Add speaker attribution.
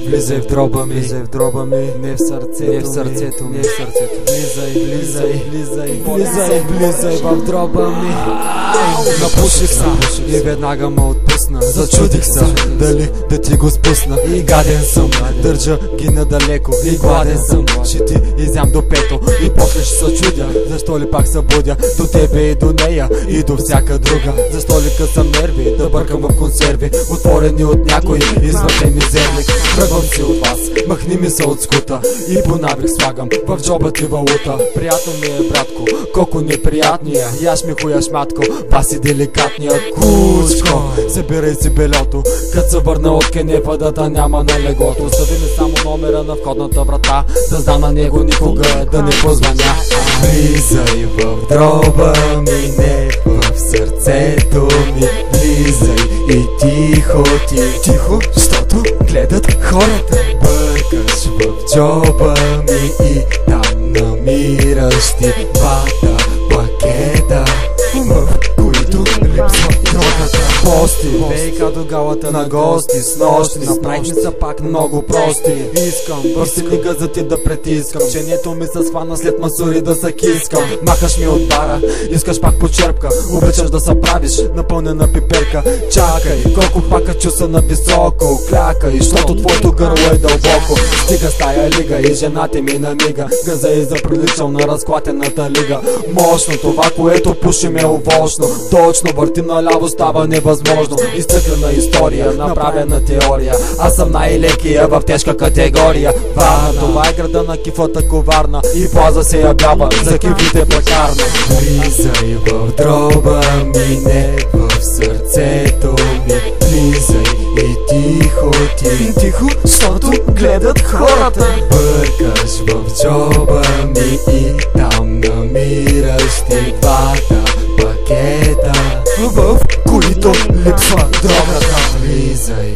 Speaker 1: Влизай в дроба ми, влизай в дроба ми, не в сърцето, не в сърцето ми, не в сърцето. Влизай, влизай, влизай, влизай, влизай в дроба ми. Напуших се и веднага ме отпусна. Зачудих се дали да ти го спусна. И гаден съм, държа ги надалеко. И гладен съм, ще ти изям до пето. И после ще се чудя, защо ли пак се будя до тебе и до нея и до всяка друга. Защо ли късам нерви, да бъркам в консерви, отворени от някой извътен мизерник. Тръгвам си от вас, махни ми се от скута и по навик слагам в джоба ти валута. Приятно ми е, братко, колко неприятния. Яш ми хуяш, матко, паси деликатния. Кучко, събирай си белето, кът се върна от кенепа да няма на леглото. Съди ми само номера на входната врата, да знам на него никога да не позвъня. Влизай в дроба ми, не в сърцето ми. Влизай и тихо ти, тихо, защото гледат хората. Бъркаш в джоба ми и там намираш ти двата пакета, в които липсва дрогата. Пости, вейка до галата на гости, с нощни, спрайтни са пак много прости. Искам бърси лига за ти да притискам, ченето ми се схвана след масури да се кискам. Махаш ми от бара, искаш пак почерпка, обичаш да се правиш напълнена пиперка. Чакай, колко пака чуса на високо, клякай, защото твоето гърло е дълбоко. Стига с тая лига и жената ми намига, газа и заприличал на разклатената лига. Мощно това, което пушим е овощно, точно въртим наляво, става невъзможно. Изцъклена история, направена теория, аз съм най-лекия в тежка категория. Това е града на кифата коварна и плаза се явява за кифите пекарна. Влизай в дроба ми, не в сърцето ми. Влизай и тихо ти, тихо, защото гледат хората. Бъркаш в джоба ми и там намираш ти двата пакета, в които липсва дрогата. Влизай.